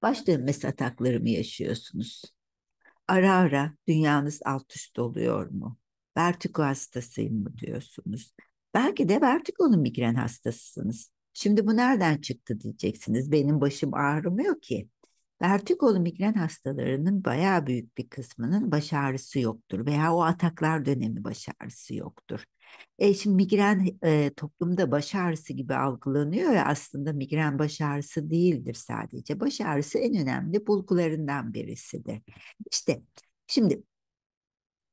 Baş dönmesi atakları mı yaşıyorsunuz? Ara ara dünyanız alt üst oluyor mu? Vertigo hastasıyım mı diyorsunuz? Belki de vertigolu migren hastasısınız. Şimdi bu nereden çıktı diyeceksiniz. Benim başım ağrımıyor ki. Vertigolu migren hastalarının bayağı büyük bir kısmının baş ağrısı yoktur veya o ataklar dönemi baş ağrısı yoktur. Şimdi migren toplumda baş ağrısı gibi algılanıyor ya, aslında migren baş ağrısı değildir sadece. Baş ağrısı en önemli bulgularından birisidir. İşte şimdi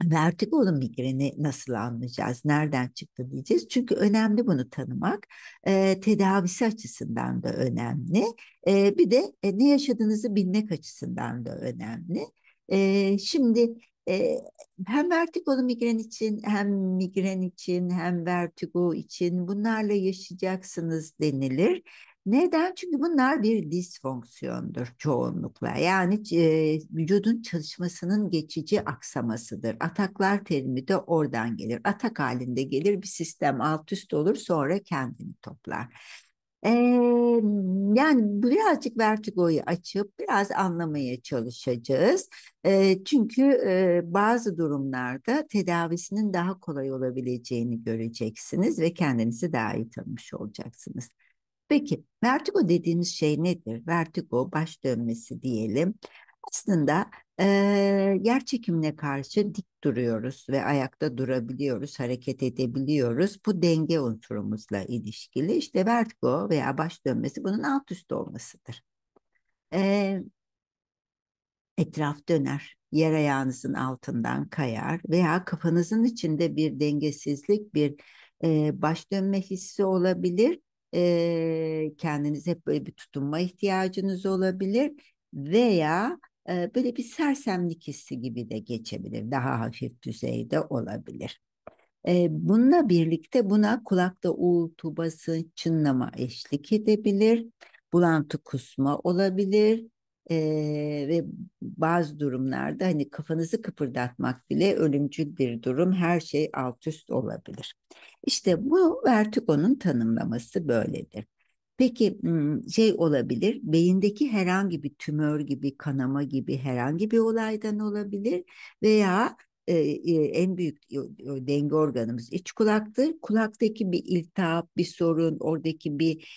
vertigolu migreni nasıl anlayacağız? Nereden çıktı diyeceğiz. Çünkü önemli bunu tanımak. Tedavisi açısından da önemli. Bir de ne yaşadığınızı bilmek açısından da önemli. Şimdi e, hem vertigolu migren için hem migren için hem vertigo için bunlarla yaşayacaksınız denilir. Neden? Çünkü bunlar bir disfonksiyondur çoğunlukla. Yani vücudun çalışmasının geçici aksamasıdır. Ataklar terimi de oradan gelir. Atak halinde gelir, bir sistem alt üst olur, sonra kendini toplar. E, Yani birazcık vertigoyu açıp biraz anlamaya çalışacağız. Çünkü bazı durumlarda tedavisinin daha kolay olabileceğini göreceksiniz ve kendinizi daha iyi tanımış olacaksınız. Peki, vertigo dediğimiz şey nedir? Vertigo, baş dönmesi diyelim. Aslında yer çekimine karşı dik duruyoruz ve ayakta durabiliyoruz, hareket edebiliyoruz. Bu denge unsurumuzla ilişkili. İşte vertigo veya baş dönmesi bunun alt üst olmasıdır. Eee, Etraf döner, yer ayağınızın altından kayar veya kafanızın içinde bir dengesizlik, bir baş dönme hissi olabilir. Kendiniz hep böyle bir tutunma ihtiyacınız olabilir veya böyle bir sersemlik hissi gibi de geçebilir. Daha hafif düzeyde olabilir. Bununla birlikte buna kulakta uğultu, basınç, çınlama eşlik edebilir. Bulantı, kusma olabilir. Ve bazı durumlarda hani kafanızı kıpırdatmak bile ölümcül bir durum. Her şey alt üst olabilir. İşte bu vertigonun tanımlaması böyledir. Peki şey olabilir, beyindeki herhangi bir tümör gibi, kanama gibi herhangi bir olaydan olabilir veya en büyük denge organımız iç kulaktır. Kulaktaki bir iltihap, bir sorun, oradaki bir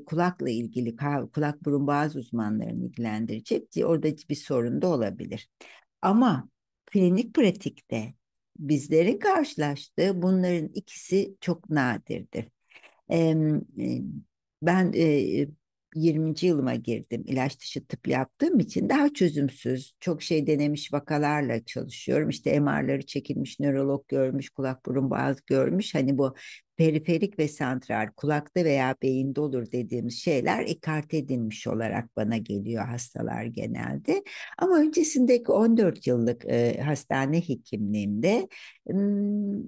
kulakla ilgili, kulak burun boğaz uzmanlarını ilgilendirecek orada bir sorun da olabilir. Ama klinik pratikte bizlerin karşılaştığı bunların ikisi çok nadirdir. Em, e, Ben 20. yılıma girdim. İlaç dışı tıp yaptığım için daha çözümsüz, çok şey denemiş vakalarla çalışıyorum. İşte MR'ları çekilmiş, nörolog görmüş, kulak burun boğaz görmüş. Hani bu periferik ve santral, kulakta veya beyinde olur dediğimiz şeyler ekarte edilmiş olarak bana geliyor hastalar genelde. Ama öncesindeki 14 yıllık hastane hekimliğimde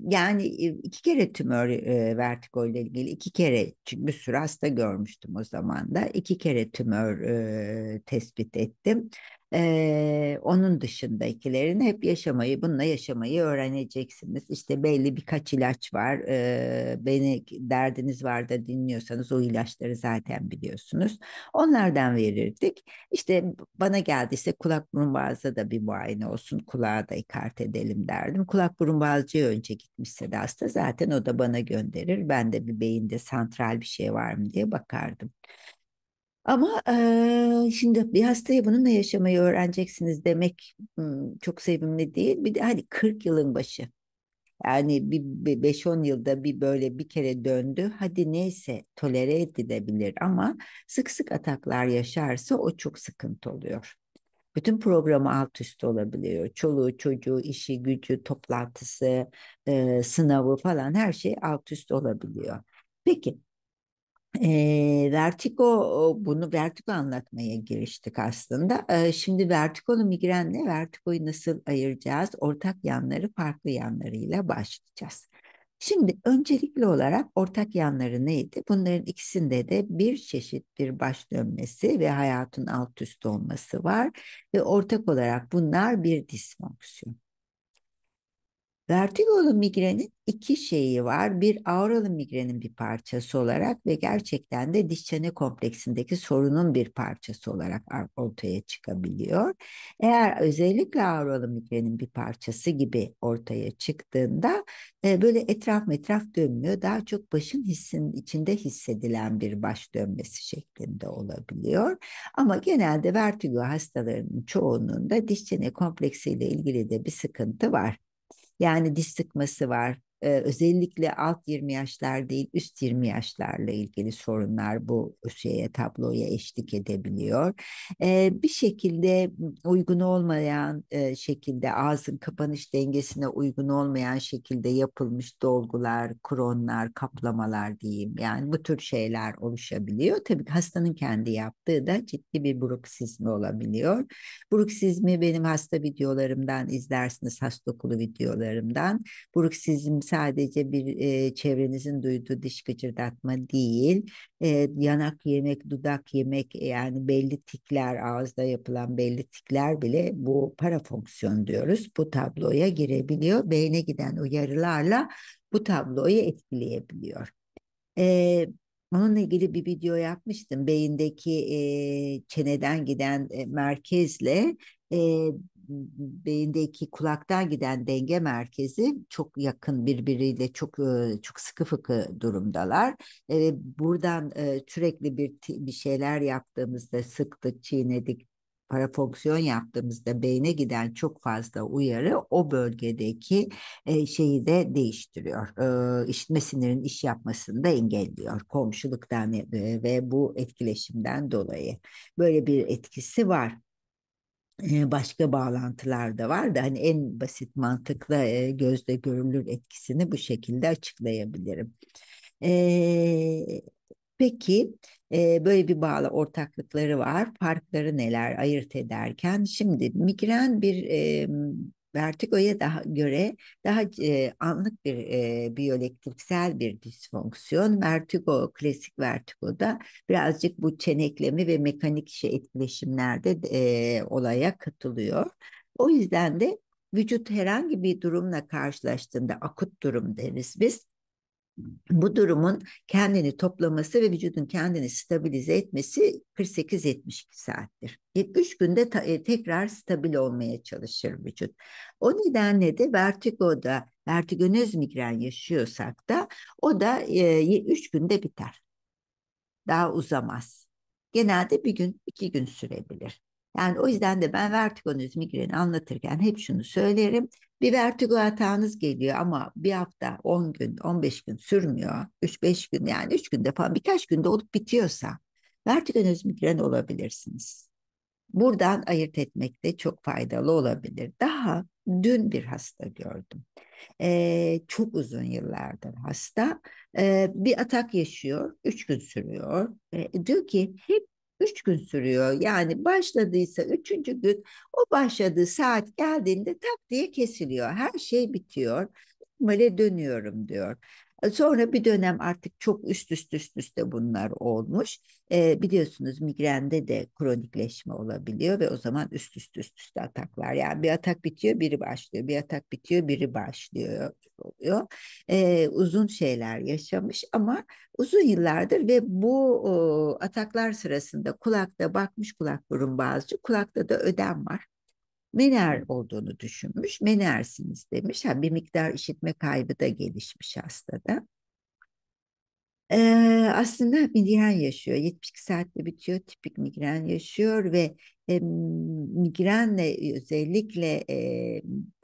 yani iki kere tümör vertigo ile ilgili iki kere, çünkü bir sürü hasta görmüştüm o zaman da, iki kere tümör tespit ettim. Onun dışındakilerin hep yaşamayı, bununla yaşamayı öğreneceksiniz. İşte belli birkaç ilaç var. Beni derdiniz var da dinliyorsanız o ilaçları zaten biliyorsunuz. Onlardan verirdik. İşte bana geldiyse kulak burun boğaza da bir muayene olsun, kulağı da ikart edelim derdim. Kulak burun boğazcıya önce gitmişse de hasta zaten o da bana gönderir. Ben de bir beyinde santral bir şey var mı diye bakardım. Ama şimdi bir hastaya bununla yaşamayı öğreneceksiniz demek çok sevimli değil. Bir de hani 40 yılın başı. Yani bir 5-10 yılda bir böyle bir kere döndü. Hadi neyse tolere edilebilir ama sık sık ataklar yaşarsa o çok sıkıntı oluyor. Bütün programı alt üst olabiliyor. Çoluğu, çocuğu, işi, gücü, toplantısı, sınavı falan her şey alt üst olabiliyor. Peki, bunu vertigo anlatmaya giriştik aslında. Şimdi vertigolu migrenle vertigoyu nasıl ayıracağız? Ortak yanları, farklı yanlarıyla başlayacağız. Şimdi öncelikli olarak ortak yanları neydi? Bunların ikisinde de bir çeşit bir baş dönmesi ve hayatın alt üst olması var ve ortak olarak bunlar bir disfonksiyon. Vertigolu migrenin iki şeyi var. Bir auralı migrenin bir parçası olarak ve gerçekten de diş çene kompleksindeki sorunun bir parçası olarak ortaya çıkabiliyor. Eğer özellikle auralı migrenin bir parçası gibi ortaya çıktığında böyle etraf dönmüyor. Daha çok başın hissin içinde hissedilen bir baş dönmesi şeklinde olabiliyor. Ama genelde vertigo hastalarının çoğunluğunda diş çene kompleksiyle ilgili de bir sıkıntı var. Yani diş sıkması var. Özellikle alt 20 yaşlar değil, üst 20 yaşlarla ilgili sorunlar bu tabloya eşlik edebiliyor. Bir şekilde uygun olmayan şekilde ağzın kapanış dengesine uygun olmayan şekilde yapılmış dolgular, kronlar, kaplamalar diyeyim. Yani bu tür şeyler oluşabiliyor. Tabii hastanın kendi yaptığı da ciddi bir bruksizmi olabiliyor. Bruksizmi benim hasta videolarımdan izlersiniz, hasta okulu videolarımdan. Bruksizm sadece bir çevrenizin duyduğu diş gıcırdatma değil. Yanak yemek, dudak yemek, yani belli tikler, ağızda yapılan belli tikler bile bu parafonksiyon diyoruz. Bu tabloya girebiliyor. Beyne giden uyarılarla bu tabloyu etkileyebiliyor. Ee, Onunla ilgili bir video yapmıştım. Beyindeki çeneden giden merkezle e, beyindeki kulaktan giden denge merkezi çok yakın birbiriyle, çok sıkı fıkı durumdalar. Buradan sürekli bir şeyler yaptığımızda, sıktık, çiğnedik, parafonksiyon yaptığımızda beyne giden çok fazla uyarı o bölgedeki şeyi de değiştiriyor. İşitme sinirinin iş yapmasını da engelliyor. Komşuluktan ve bu etkileşimden dolayı böyle bir etkisi var. Başka bağlantılar da var da hani en basit mantıkla gözle görülür etkisini bu şekilde açıklayabilirim. E, Peki böyle bir bağlı ortaklıkları var. Farkları neler ayırt ederken? Şimdi migren bir vertigoya daha göre daha anlık bir biyoelektriksel bir disfonksiyon. Vertigo, klasik vertigoda birazcık bu çenekleme ve mekanik etkileşimlerde olaya katılıyor. O yüzden de vücut herhangi bir durumla karşılaştığında akut durum deriz biz. Bu durumun kendini toplaması ve vücudun kendini stabilize etmesi 48-72 saattir. 73 günde tekrar stabil olmaya çalışır vücut. O nedenle de vertigonöz migren yaşıyorsak da o da 3 günde biter, daha uzamaz. Genelde bir gün, 2 gün sürebilir. Yani o yüzden de ben vertigonoz migreni anlatırken hep şunu söylerim. Bir vertigo hatanız geliyor ama bir hafta, 10 gün, 15 gün sürmüyor. 3-5 gün, yani 3 günde falan, birkaç günde olup bitiyorsa vertigonoz migren olabilirsiniz. Buradan ayırt etmek de çok faydalı olabilir. Daha dün bir hasta gördüm. Çok uzun yıllardır hasta. Bir atak yaşıyor, 3 gün sürüyor. Diyor ki hep 3 gün sürüyor. Yani başladıysa üçüncü gün, o başladığı saat geldiğinde tak diye kesiliyor. Her şey bitiyor. Normale dönüyorum diyor. Sonra bir dönem artık çok üst üste bunlar olmuş. Biliyorsunuz migrende de kronikleşme olabiliyor ve o zaman üst üste ataklar. Yani bir atak bitiyor, biri başlıyor. Bir atak bitiyor, biri başlıyor oluyor. Uzun şeyler yaşamış ama uzun yıllardır ve bu ataklar sırasında kulakta bakmış, kulak burun bağızcı, kulakta da ödem var. Mener olduğunu düşünmüş. Menersiniz demiş. Ha, bir miktar işitme kaybı da gelişmiş hastada. Aslında migren yaşıyor. 72 saatte bitiyor. Tipik migren yaşıyor ve migrenle özellikle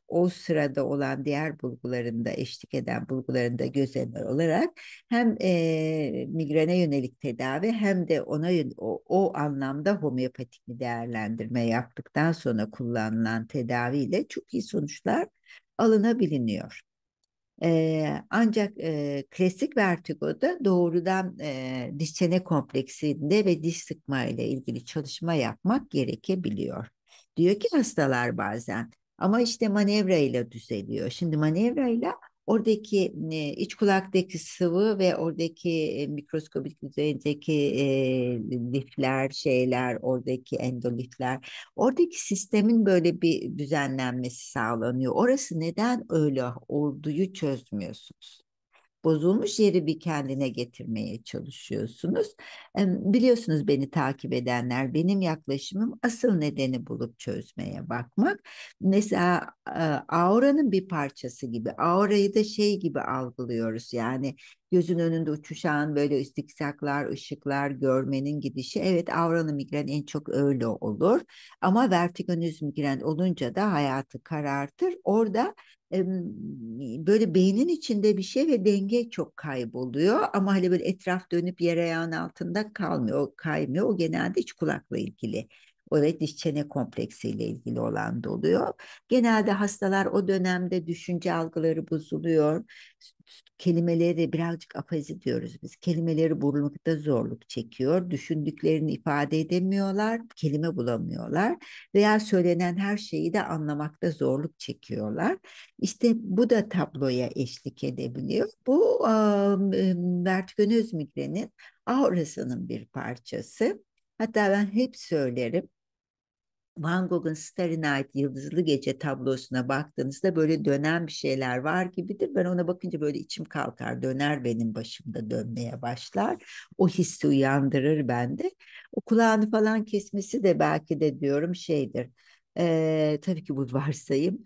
o sırada olan diğer bulgularında, eşlik eden bulgularında göz önüne olarak hem migrene yönelik tedavi hem de o anlamda homeopatik bir değerlendirme yaptıktan sonra kullanılan tedaviyle çok iyi sonuçlar alınabiliyor. Ancak klasik vertigoda doğrudan diş çene kompleksinde ve diş sıkma ile ilgili çalışma yapmak gerekebiliyor. Diyor ki hastalar bazen, ama işte manevra ile düzeliyor. Şimdi manevra ile Oradaki iç kulaktaki sıvı ve oradaki mikroskobik düzeydeki lifler, şeyler, oradaki endolifler, oradaki sistemin böyle bir düzenlenmesi sağlanıyor. Orası neden öyle olduğu çözmüyorsunuz. Bozulmuş yeri bir kendine getirmeye çalışıyorsunuz. Biliyorsunuz beni takip edenler, benim yaklaşımım asıl nedeni bulup çözmeye bakmak. Mesela auranın bir parçası gibi, aurayı da şey gibi algılıyoruz. Yani gözün önünde uçuşan böyle zikzaklar, ışıklar görmenin gidişi. Evet, auranın migren en çok öyle olur. Ama vertigonüz migren olunca da hayatı karartır. Orada böyle beynin içinde bir şey ve denge çok kayboluyor ama hani böyle etraf dönüp yer ayağın altında kalmıyor, o kaymıyor. O genelde iç kulakla ilgili. O da diş çene kompleksiyle ilgili olan da oluyor. Genelde hastalar o dönemde düşünce algıları bozuluyor. Kelimeleri birazcık afazi diyoruz biz. Kelimeleri bulmakta zorluk çekiyor. Düşündüklerini ifade edemiyorlar, kelime bulamıyorlar veya söylenen her şeyi de anlamakta zorluk çekiyorlar. İşte bu da tabloya eşlik edebiliyor. Bu vertigonöz migrenin aurasının bir parçası. Hatta ben hep söylerim. Van Gogh'un Starry Night Yıldızlı Gece tablosuna baktığınızda böyle dönen bir şeyler var gibidir. Ben ona bakınca böyle içim kalkar, döner benim başımda dönmeye başlar. O hissi uyandırır bende. O kulağını falan kesmesi de belki de diyorum şeydir. Tabii ki bu varsayım.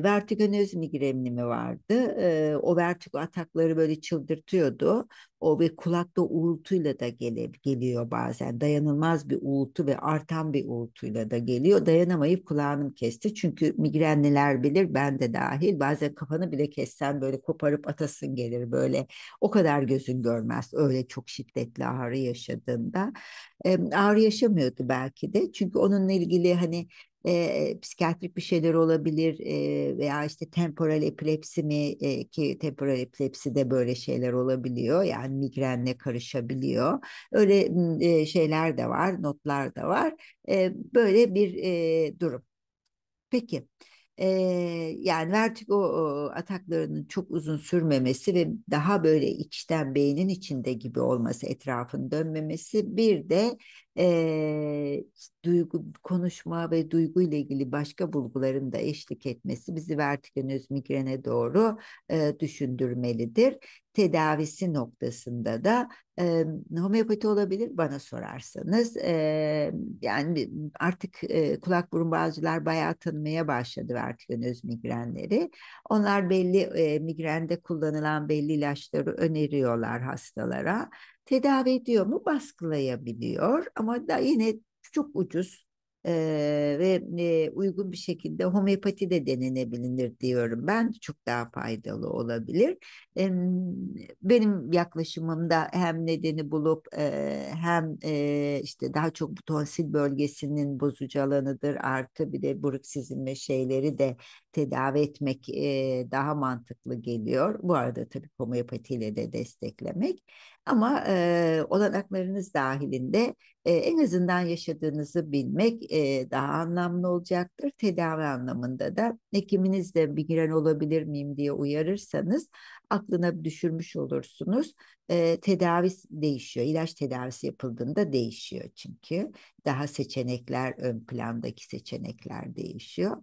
Vertigonöz migreni mi vardı? O vertigo atakları böyle çıldırtıyordu. O ve kulakta uğultuyla da geliyor bazen. Dayanılmaz bir uğultu ve artan bir uğultuyla da geliyor. Dayanamayıp kulağını kesti. Çünkü migrenliler bilir, ben de dahil. Bazen kafanı bile kessen böyle koparıp atasın gelir böyle. O kadar gözün görmez. Öyle çok şiddetli ağrı yaşadığında. Ağrı yaşamıyordu belki de. Çünkü onunla ilgili hani psikiyatrik bir şeyler olabilir veya işte temporal epilepsi mi ki temporal epilepsi de böyle şeyler olabiliyor. Yani migrenle karışabiliyor. Öyle şeyler de var, notlar da var. Böyle bir durum. Peki. Yani vertigo ataklarının çok uzun sürmemesi ve daha böyle içten beynin içinde gibi olması, etrafın dönmemesi, bir de duygu, konuşma ve duygu ile ilgili başka bulguların da eşlik etmesi bizi vertigonöz migrene doğru düşündürmelidir. Tedavisi noktasında da e, homeopati olabilir bana sorarsanız. Yani artık kulak burun bağcılar bayağı tanımaya başladı vertigonöz migrenleri. Onlar belli migrende kullanılan belli ilaçları öneriyorlar hastalara. Tedavi ediyor mu? Baskılayabiliyor ama da yine çok ucuz ve uygun bir şekilde homeopati de denenebilir diyorum. Ben çok daha faydalı olabilir. Benim yaklaşımımda hem nedeni bulup hem işte daha çok bu tonsil bölgesinin bozucu alanıdır, artı bir de bruksizm ve şeyleri de tedavi etmek daha mantıklı geliyor. Bu arada tabii homeopatiyle de desteklemek. Ama olanaklarınız dahilinde en azından yaşadığınızı bilmek daha anlamlı olacaktır. Tedavi anlamında da hekiminiz de migren olabilir miyim diye uyarırsanız aklına düşürmüş olursunuz. Tedavi değişiyor. İlaç tedavisi yapıldığında değişiyor çünkü. Daha seçenekler ön plandaki seçenekler değişiyor.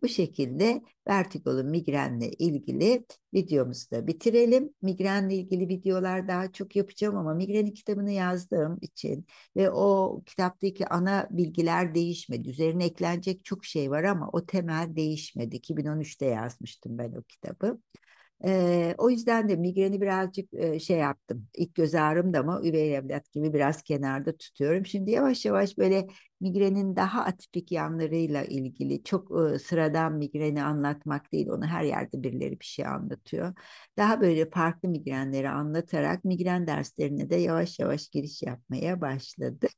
Bu şekilde vertigolu migrenle ilgili videomuzu da bitirelim. Migrenle ilgili videolar daha çok yapacağım ama migrenin kitabını yazdığım için ve o kitaptaki ana bilgiler değişmedi. Üzerine eklenecek çok şey var ama o temel değişmedi. 2013'te yazmıştım ben o kitabı. O yüzden de migreni birazcık şey yaptım. İlk göz ağrım da ama üvey evlat gibi biraz kenarda tutuyorum. Şimdi yavaş yavaş böyle migrenin daha atipik yanlarıyla ilgili çok sıradan migreni anlatmak değil. Onu her yerde birileri bir şey anlatıyor. Daha böyle farklı migrenleri anlatarak migren derslerine de yavaş yavaş giriş yapmaya başladık.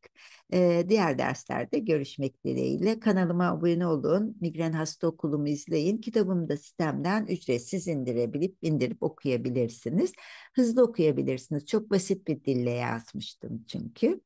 Diğer derslerde görüşmek dileğiyle. Kanalıma abone olun. Migren Hasta Okulumu izleyin. Kitabımı da sistemden ücretsiz indirip okuyabilirsiniz. Hızlı okuyabilirsiniz. Çok basit bir dille yazmıştım çünkü.